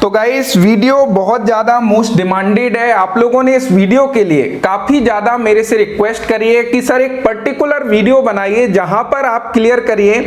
तो guys video बहुत ज़्यादा मोस्ट डिमांडेड है। आप लोगों ने इस वीडियो के लिए काफ़ी ज़्यादा मेरे से रिक्वेस्ट करी है कि सर एक पर्टिकुलर वीडियो बनाइए जहां पर आप क्लियर करिए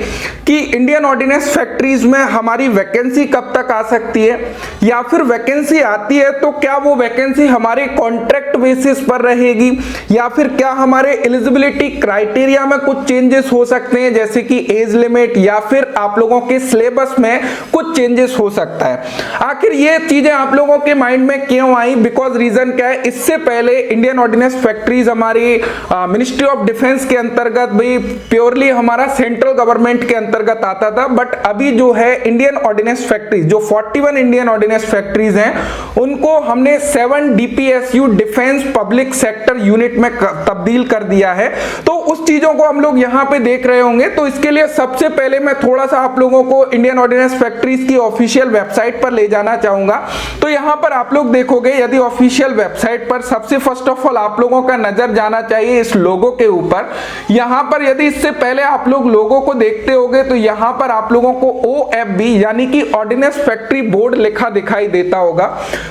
कि इंडियन ऑर्डिनेंस फैक्ट्रीज में हमारी वैकेंसी कब तक आ सकती है, या फिर वैकेंसी आती है तो क्या वो वैकेंसी हमारे कॉन्ट्रैक्ट बेसिस पर रहेगी, या फिर क्या हमारे एलिजिबिलिटी क्राइटेरिया में कुछ चेंजेस हो सकते हैं जैसे कि एज लिमिट, या फिर आप लोगों के सिलेबस में कुछ चेंजेस हो सकता है। आखिर ये चीजें आप लोगों के माइंड में क्यों आई? बिकॉज रीजन क्या है, इससे पहले इंडियन ऑर्डिनेंस फैक्ट्रीज हमारी मिनिस्ट्री ऑफ डिफेंस के अंतर्गत भी प्योरली हमारा सेंट्रल गवर्नमेंट के अंतर्गत आता था, बट अभी जो है इंडियन ऑर्डिनेंस फैक्ट्रीज जो 41 इंडियन ऑर्डिनेंस फैक्ट्रीज हैं उनको हमने 7 DPSU defence public sector unit में तब्दील कर दिया है। तो उस चीजों को हम लोग यहाँ पे देख रहे होंगे। तो इसके लिए सबसे पहले मैं थोड़ा सा आप लोगों को इंडियन ऑर्डिनेंस फैक्ट्रीज की ऑफिशियल वेबसाइट पर ले जाना चाहूंगा। तो यहाँ पर आप लोग देखोगे, यदि ऑफिशियल वेबसाइट पर सबसे फर्स्ट ऑफ ऑल आप लोगों का नजर जाना चाहिए इस लोगो के ऊपर। यहाँ पर यदि इससे पहले आप लोग लोगो को देखते होगे तो यहाँ पर आप लोगों को OFB यानी कि ऑर्डिनेंस फैक्ट्री बोर्ड लिखा दिखाई देता होगा,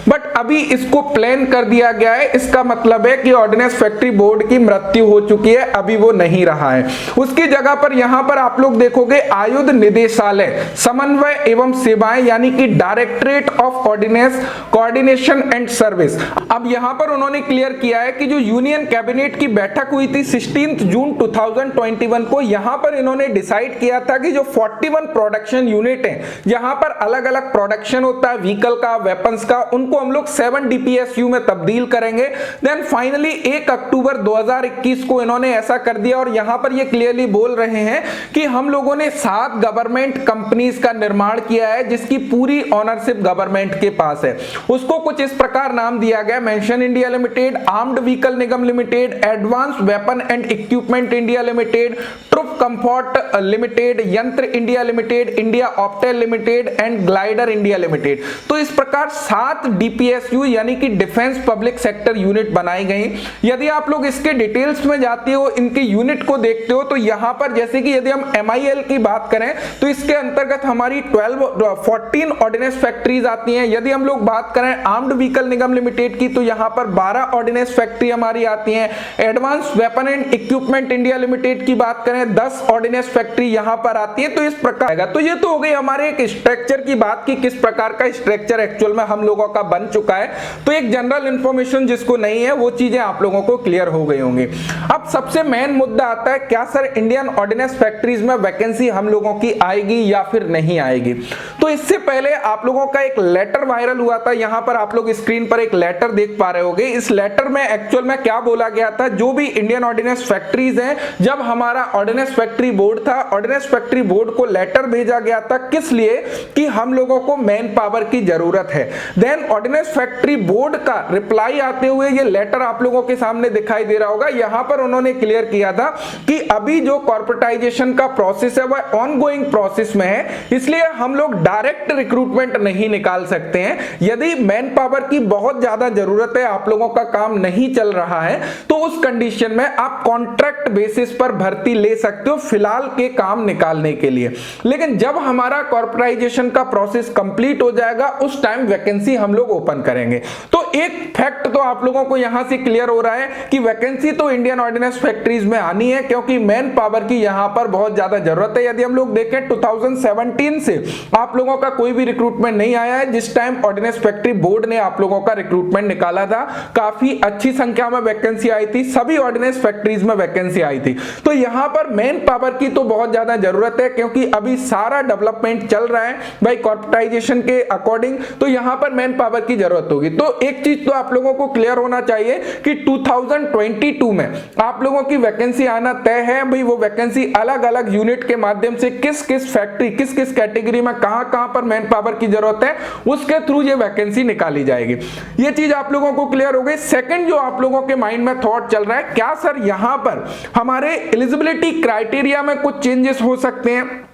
बट अभी इसको प्लेन कर दिया गया है। इसका मतलब है कि ऑर्डिनेंस फैक्ट्री बोर्ड की मृत्यु हो चुकी है, अभी वो नहीं रहा है। उसकी जगह पर यहाँ पर आप लोग देखोगे आयुध निदेशालय समन्वय एवं सेवाएं यानी कि directorate of ordnance coordination and service. अब यहाँ पर उन्होंने क्लियर किया है कि जो यूनियन कैबिनेट की बैठक हुई थी 16 जून 2021 को, यहाँ पर इन्होंने डिसाइड किया था कि जो 41 प्रोडक्शन यूनिट है जहां पर अलग अलग प्रोडक्शन होता है व्हीकल का, वेपन्स का, उनको हम लोग 7 डीपीएसयू में तब्दील करेंगे। देन फाइनली 1 अक्टूबर 2021 को इन्होंने ऐसा कर दिया और यहां पर ये क्लियरली बोल रहे हैं कि हम लोगों ने 7 गवर्नमेंट कंपनीज का निर्माण किया है जिसकी पूरी ऑनरशिप गवर्नमेंट के पास है। उसको कुछ इस प्रकार नाम दिया गया, munitions India limited, armoured vehicle Nigam limited, advance weapon and equipment India limited, troop comfort limited, Yantra India limited, India Optel limited and glider India limited. तो इस प्रकार 7 डीपीएसयू यानी कि डिफेंस पब्लिक सेक्टर यूनिट बनाई गई। यदि आप लोग इसके डिटेल्स में जाते हो, इनके यूनिट को देखते हो, तो यहां पर जैसे कि यदि हम MIL की बात करें तो इसके अंतर्गत हमारी 14 ऑर्डिनेंस फैक्ट्रीज आती हैं। यदि हम लोग बात करें आर्म्ड व्हीकल निगम लिमिटेड की तो यहां पर 12 ऑर्डिनेंस फैक्ट्री हमारी आती हैं। Advance weapon and equipment India limited की बात करें 10 ऑर्डिनेंस फैक्ट्री यहां पर आती है। तो इस प्रकार तो ये तो हो गई हमारे एक स्ट्रक्चर की बात कि किस प्रकार का स्ट्रक्चर एक्चुअल में हम लोगों का बन चुका है। तो एक जनरल इंफॉर्मेशन जिसको नहीं है वो चीजें आप लोगों को क्लियर हो गई होंगी। अब सबसे मेन मुद्दा आता है, क्या सर इंडियन ऑर्डिनेंस फैक्ट्रीज में वैकेंसी हम लोगों की आएगी या फिर नहीं आएगी? तो इससे पहले आप लोगों का एक लेटर वायरल हुआ था। यहां पर आप लोग स्क्रीन पर एक लेटर देख पा रहे होंगे। इस लेटर में एक्चुअल में क्या बोला गया था, जो भी इंडियन ऑर्डिनेंस फैक्ट्रीज हैं, जब हमारा ऑर्डिनेंस फैक्ट्री बोर्ड था, ऑर्डिनेंस फैक्ट्री बोर्ड को लेटर भेजा गया था किस लिए कि हम लोगों को मैन पावर की जरूरत है। देन ऑर्डिनेंस फैक्ट्री बोर्ड का रिप्लाई आते हुए ये लेटर आप लोगों के सामने दिखाई दे रहा होगा। यहां पर उन्होंने क्लियर किया था कि अभी जो कॉर्पोरेटाइजेशन का प्रोसेस है वह ऑनगोइंग प्रोसेस में है, इसलिए हम लोग डायरेक्ट रिक्रूटमेंट नहीं निकाल सकते हैं। यदि मैन पावर की बहुत ज्यादा जरूरत है, आप लोगों का काम नहीं चल रहा है, तो उस कंडीशन में आप कॉन्ट्रैक्ट बेसिस पर भर्ती ले सकते हो फिलहाल के काम निकालने के लिए। लेकिन जब हमारा कॉर्पोरेटाइजेशन का प्रोसेस कंप्लीट हो जाएगा उस टाइम वैकेंसी हम लोग ओपन करेंगे। तो एक फैक्ट तो आप लोगों को यहां से क्लियर हो रहा है कि वैकेंसी तो इंडियन ऑर्डिनेंस फैक्ट्रीज में आनी है क्योंकि मैन पावर की यहां पर बहुत ज्यादा जरूरत है। यदि हम लोग देखें 2017 से आप लोगों का कोई भी रिक्रूटमेंट नहीं आया है, जिस टाइम ऑर्डिनेंस फैक्ट्री बोर्ड ने आप लोगों का रिक्रूटमेंट निकाला था काफी अच्छी संख्या में वैकेंसी आई थी, सभी ऑर्डिनेंस फैक्ट्रीज में वैकेंसी आई थी। तो यहां पर मैन पावर की तो बहुत ज्यादा जरूरत है क्योंकि अभी सारा डेवलपमेंट चल रहा है भाई कॉर्पोरेटाइजेशन के अकॉर्डिंग, तो यहां पर मैन पावर की जरूरत होगी। तो एक चीज तो आप लोगों को क्लियर होना चाहिए कि 2022 में आप लोगों की वैकेंसी आना तय है। भाई वो वैकेंसी अलग अलग यूनिट के माध्यम से किस किस फैक्ट्री किस किस कैटेगरी में कहां पर मैन पावर की जरूरत है उसके थ्रू ये वैकेंसी निकाली जाएगी। ये चीज आप लोगों को क्लियर हो गई। सेकंड जो आप लोगों के माइंड में थॉट चल रहा है, क्या सर यहां पर हमारे एलिजिबिलिटी क्राइटेरिया में कुछ चेंजेस हो सकते हैं?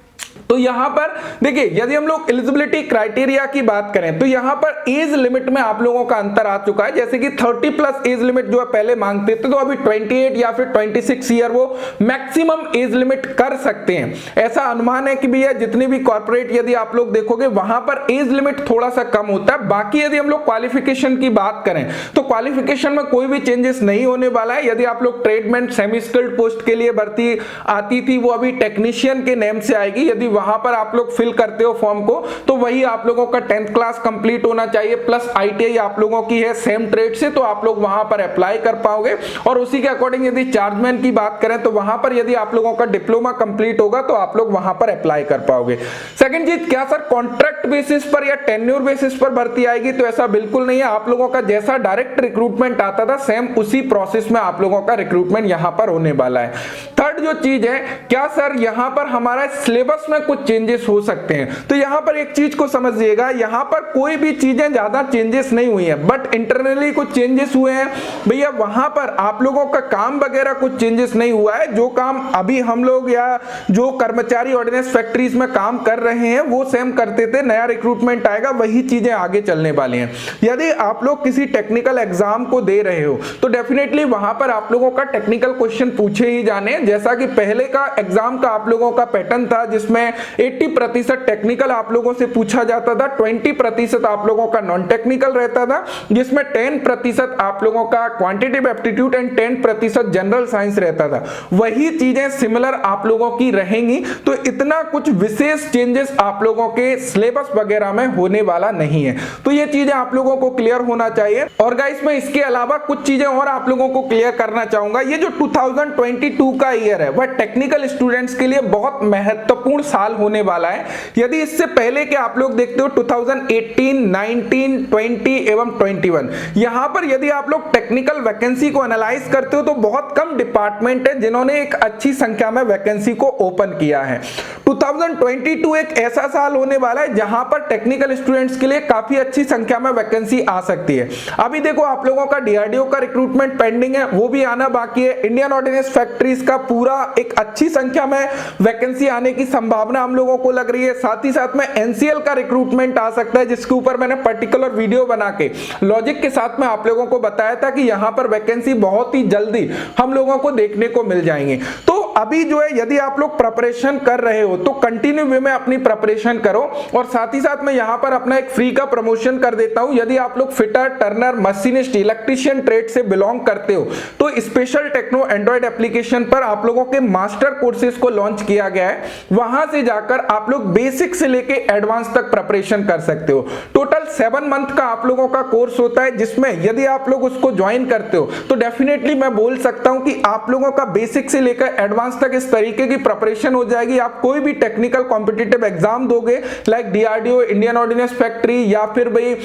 तो यहां पर देखिए, यदि हम लोग एलिजिबिलिटी क्राइटेरिया की बात करें तो यहां पर एज लिमिट में आप लोगों का अंतर आ चुका है। जैसे कि 30 प्लस एज लिमिट जो है पहले मांगते थे, तो अभी 28 या फिर 26 ईयर वो मैक्सिमम एज लिमिट कर सकते हैं। ऐसा अनुमान है कि भैया जितनी भी कॉर्पोरेट यदि आप लोग देखोगे वहां पर एज लिमिट थोड़ा सा कम होता है। बाकी यदि हम लोग क्वालिफिकेशन की बात करें तो क्वालिफिकेशन में कोई भी चेंजेस नहीं होने वाला है। यदि आप लोग ट्रेडमैन सेमी स्किल्ड पोस्ट के लिए भर्ती आती थी, वो अभी टेक्नीशियन के नेम से आएगी। यदि वहां पर आप लोग फिल करते हो फॉर्म को तो वही आप लोगों का 10th क्लास कंप्लीट होना चाहिए, प्लस आईटीआई आप लोगों की है सेम ट्रेड से, तो आप लोग वहां पर अप्लाई कर पाओगे। और उसी के अकॉर्डिंग यदि चार्जमैन की बात करें तो वहां पर यदि आप लोगों का डिप्लोमा कंप्लीट होगा तो आप लोग वहां पर अप्लाई कर पाओगे। सेकंड चीज, क्या सर कॉन्ट्रैक्ट बेसिस पर या टेन्योर बेसिस पर भर्ती आएगी? तो ऐसा बिल्कुल नहीं है। आप लोगों का जैसा डायरेक्ट रिक्रूटमेंट आता था सेम उसी प्रोसेस में आप लोगों का रिक्रूटमेंट यहां पर होने वाला है। थर्ड जो चीज है, क्या सर यहां पर हमारा सिलेबस में कुछ चेंजेस हो सकते हैं? तो यहां पर एक चीज को समझिएगा, यहां पर कोई भी चीजें ज्यादा चेंजेस नहीं हुई है, बट इंटरनली कुछ चेंजेस हुए हैं भैया। वहां पर आप लोगों का काम वगैरह कुछ चेंजेस नहीं हुआ है। जो काम अभी हम लोग या जो कर्मचारी ऑर्डिनेंस फैक्ट्रीज में काम कर रहे हैं वो सेम करते थे, नया रिक्रूटमेंट आएगा वही चीजें आगे चलने वाली हैं। यदि आप लोग किसी टेक्निकल एग्जाम को दे रहे हो तो डेफिनेटली वहां पर आप लोगों का टेक्निकल क्वेश्चन पूछे ही जाने। जैसा कि पहले का एग्जाम का आप लोगों का पैटर्न था जिसमें 80% टेक्निकल आप लोगों से पूछा जाता था, 20% आप लोगों का नॉन टेक्निकल रहता था, जिसमें 10% आप लोगों का quantitative aptitude and 10% general science रहता था। वही चीजें सिमिलर आप लोगों की रहेंगी, तो इतना कुछ विशेष चेंजेस आप लोगों के सिलेबस वगैरह में होने वाला नहीं है। तो ये चीजें आप लोगों को क्लियर होना चाहिए। और गाइस मैं इसके अलावा कुछ चीजें और आप लोगों को क्लियर करना चाहूंगा। ये जो 2022 का ईयर है वह टेक्निकल स्टूडेंट्स के लिए बहुत महत्वपूर्ण साल होने वाला है। यदि इससे पहले के आप लोग देखते हो 2018, 19, 20 एवं 21, यहां पर यदि आप लोग टेक्निकल वैकेंसी को एनालाइज करते हो तो बहुत कम डिपार्टमेंट है जिन्होंने एक अच्छी संख्या में वैकेंसी को ओपन किया है। 2022 एक ऐसा साल होने वाला है जहां पर टेक्निकल स्टूडेंट्स के लिए काफी अच्छी संख्या में वैकेंसी आ सकती है। अभी देखो आप लोगों का डीआरडीओ का रिक्रूटमेंट पेंडिंग है, वो भी आना बाकी है। इंडियन ऑर्डिनेंस फैक्ट्रीज का पूरा एक अच्छी संख्या में वैकेंसी आने की संभावना हम लोगों को लग रही है। साथ ही साथ में एनसीएल का रिक्रूटमेंट आ सकता है, जिसके ऊपर मैंने पर्टिकुलर वीडियो बना के लॉजिक के साथ में आप लोगों को बताया था कि यहां पर वैकेंसी बहुत ही जल्दी हम लोगों को देखने को मिल जाएंगे। तो अभी जो है यदि आप लोग प्रिपरेशन कर रहे हो तो कंटिन्यू वे में अपनी प्रिपरेशन करो। और साथ ही साथ मैं यहां पर अपना एक फ्री का प्रमोशन कर देता हूं। यदि आप लोग fitter, Turner, machinist, electrician trade से बिलोंग करते हो तो स्पेशल टेक्नो एंड्रॉइड एप्लीकेशन पर आप लोगों के मास्टर कोर्सेज को लॉन्च किया गया है। वहां से जाकर आप लोग बेसिक से लेके एडवांस तक प्रिपरेशन कर सकते हो। टोटल 7 मंथ का आप लोगों का कोर्स होता है, जिसमें यदि आप लोग उसको ज्वाइन करते हो तो डेफिनेटली मैं बोल सकता हूं कि आप लोगों का बेसिक से लेकर एडवांस तक इस तरीके की प्रिपरेशन हो जाएगी। आप कोई भी टेक्निकल कॉम्पिटिटिव एग्जाम दोगे like DRDO, Indian ordnance factory या फिर भाई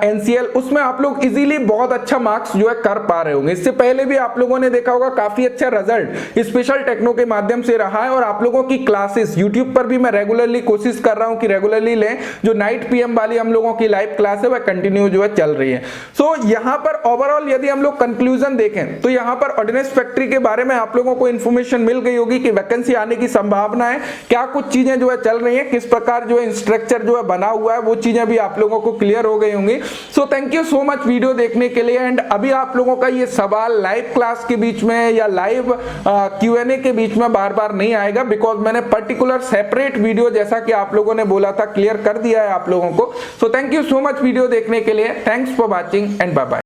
एनसीएल, उसमें आप लोग इजीली बहुत अच्छा मार्क्स जो है कर पा रहे होंगे। इससे पहले भी आप लोगों ने देखा होगा काफी अच्छा रिजल्ट स्पेशल टेक्नो के माध्यम से रहा है। और आप लोगों की क्लासेस यूट्यूब पर भी मैं रेगुलरली कोशिश कर रहा हूं कि रेगुलरली लें। जो नाइट पीएम वाली हम लोगों की लाइव क्लास है वह कंटिन्यू जो है चल रही है। सो यहां पर ओवरऑल यदि हम लोग कंक्लूजन देखें तो यहां पर ऑर्डिनेंस फैक्ट्री के बारे में आप लोगों को इंफॉर्मेशन मिल गई होगी कि वैकेंसी आने की संभावना है, क्या कुछ चीजें जो है चल रही है, किस प्रकार जो है स्ट्रक्चर जो है बना हुआ है, वो चीजें भी आप लोगों को क्लियर हो गई होंगी। सो thank you so much video देखने के लिए। एंड अभी आप लोगों का ये सवाल लाइव क्लास के बीच में या लाइव Q&A के बीच में बार बार नहीं आएगा, बिकॉज मैंने पर्टिकुलर सेपरेट वीडियो जैसा कि आप लोगों ने बोला था क्लियर कर दिया है आप लोगों को। So thank you so much video देखने के लिए। Thanks for watching and bye bye.